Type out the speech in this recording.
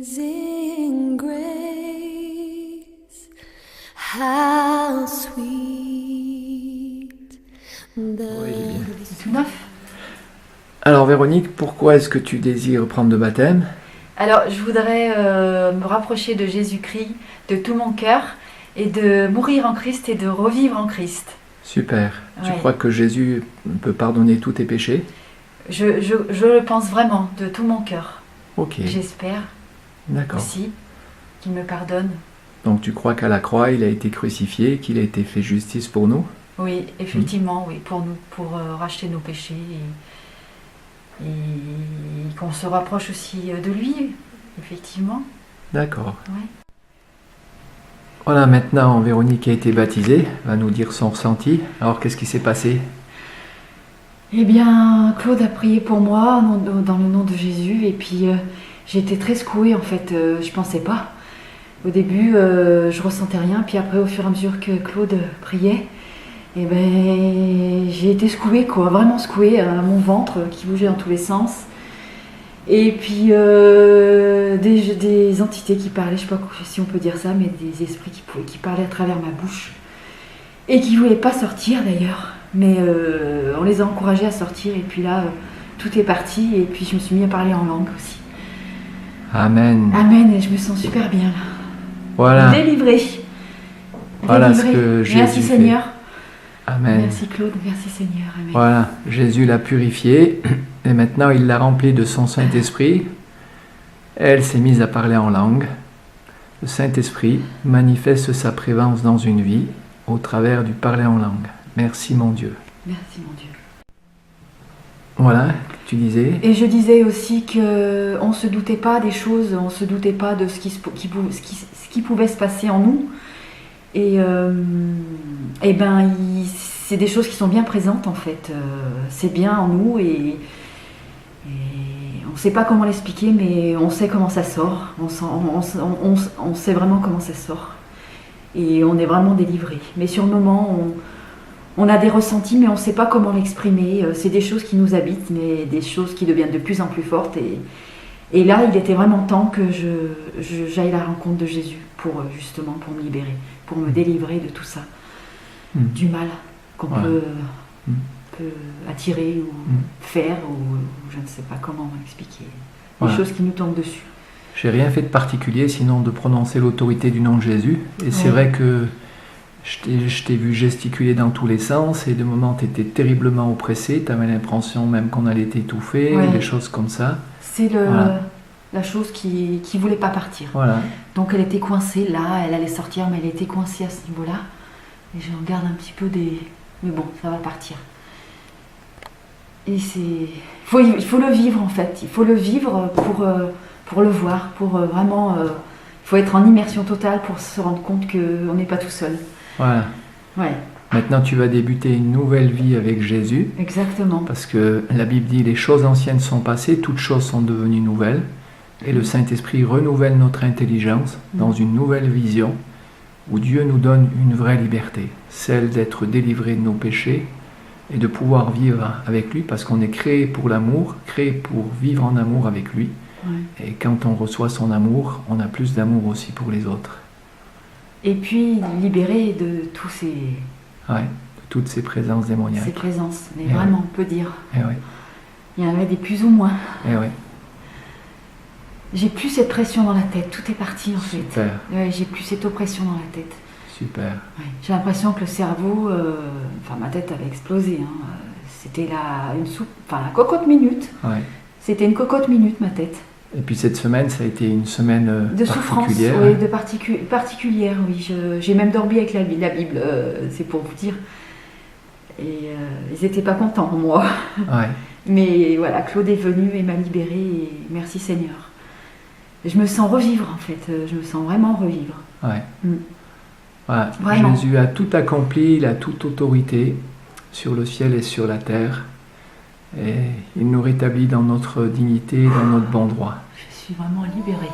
Amazing grace, how sweet the C'est tout neuf. Alors Véronique, pourquoi est-ce que tu désires prendre le baptême? Alors, je voudrais me rapprocher de Jésus-Christ de tout mon cœur et de mourir en Christ et de revivre en Christ. Super. Tu Ouais. crois que Jésus peut pardonner tous tes péchés? Je le pense vraiment de tout mon cœur. Ok, J'espère d'accord. aussi qu'il me pardonne. Donc tu crois qu'à la croix, il a été crucifié, qu'il a été fait justice pour nous? Oui, effectivement, oui, pour nous, pour racheter nos péchés et qu'on se rapproche aussi de lui, effectivement. D'accord. Ouais. Voilà, maintenant Véronique a été baptisée, va nous dire son ressenti. Alors qu'est-ce qui s'est passé? Eh bien, Claude a prié pour moi dans le nom de Jésus et puis j'ai été très secouée en fait, je pensais pas. Au début, je ressentais rien, puis après au fur et à mesure que Claude priait, eh ben, j'ai été secouée quoi, vraiment secouée, mon ventre qui bougeait dans tous les sens. Et puis des entités qui parlaient, je sais pas si on peut dire ça, mais des esprits qui parlaient à travers ma bouche et qui voulaient pas sortir d'ailleurs. Mais on les a encouragés à sortir et puis là, tout est parti et puis je me suis mis à parler en langue aussi. Amen. Amen, et je me sens super bien là. Voilà. Délivrée. Voilà ce Délivrée. que Jésus Merci fait. Seigneur. Amen. Merci Claude, merci Seigneur. Amen. Voilà, Jésus l'a purifiée et maintenant il l'a remplie de son Saint-Esprit. Elle s'est mise à parler en langue. Le Saint-Esprit manifeste sa présence dans une vie au travers du parler en langue. Merci mon Dieu. Merci mon Dieu. Voilà, tu disais. Et je disais aussi qu'on ne se doutait pas des choses, on ne se doutait pas de ce qui pouvait se passer en nous. Et ben, c'est des choses qui sont bien présentes en fait. C'est bien en nous et on ne sait pas comment l'expliquer, mais on sait comment ça sort. On sait vraiment comment ça sort. Et on est vraiment délivré. Mais sur le moment, on a des ressentis, mais on ne sait pas comment l'exprimer. C'est des choses qui nous habitent, mais des choses qui deviennent de plus en plus fortes. Et là, il était vraiment temps que j'aille à la rencontre de Jésus pour justement pour me libérer, pour me délivrer de tout ça, du mal qu'on peut attirer ou faire, ou je ne sais pas comment expliquer. Des choses qui nous tombent dessus. J'ai rien fait de particulier sinon de prononcer l'autorité du nom de Jésus. Et c'est vrai que je t'ai vu gesticuler dans tous les sens et de moments tu étais terriblement oppressé, tu avais l'impression même qu'on allait t'étouffer, des choses comme ça. C'est la chose qui voulait pas partir. Voilà. Donc elle était coincée là, elle allait sortir, mais elle était coincée à ce niveau-là. Et je regarde un petit peu des... Mais bon, ça va partir. Et c'est... Il faut le vivre en fait, il faut le vivre pour le voir, pour vraiment... Il faut être en immersion totale pour se rendre compte qu'on n'est pas tout seul. Voilà. Ouais. Maintenant, tu vas débuter une nouvelle vie avec Jésus. Exactement. Parce que la Bible dit les choses anciennes sont passées, toutes choses sont devenues nouvelles. Et le Saint-Esprit renouvelle notre intelligence dans une nouvelle vision où Dieu nous donne une vraie liberté, celle d'être délivré de nos péchés et de pouvoir vivre avec lui parce qu'on est créé pour l'amour, créé pour vivre en amour avec lui. Ouais. Et quand on reçoit son amour, on a plus d'amour aussi pour les autres. Et puis libéré de tous ces... Ouais, de toutes ces présences démoniaques. Ces présences, mais Et vraiment, on peut dire. Et ouais. Il y en avait des plus ou moins. Et ouais. J'ai plus cette pression dans la tête, tout est parti en fait. Super. Ouais, j'ai plus cette oppression dans la tête. Super. Ouais. J'ai l'impression que le cerveau, ma tête avait explosé. C'était la cocotte minute. Ouais. C'était une cocotte minute, ma tête. Et puis cette semaine, ça a été une semaine De souffrance, particulière. oui, particulière, oui. J'ai même dormi avec la Bible, c'est pour vous dire. Et ils n'étaient pas contents, moi. Ouais. Mais voilà, Claude est venu et m'a libérée, et merci Seigneur. Je me sens revivre, en fait. Je me sens vraiment revivre. Ouais. Voilà. Vraiment. Jésus a tout accompli, il a toute autorité sur le ciel et sur la terre. Et il nous rétablit dans notre dignité, dans notre bon droit. Je suis vraiment libérée.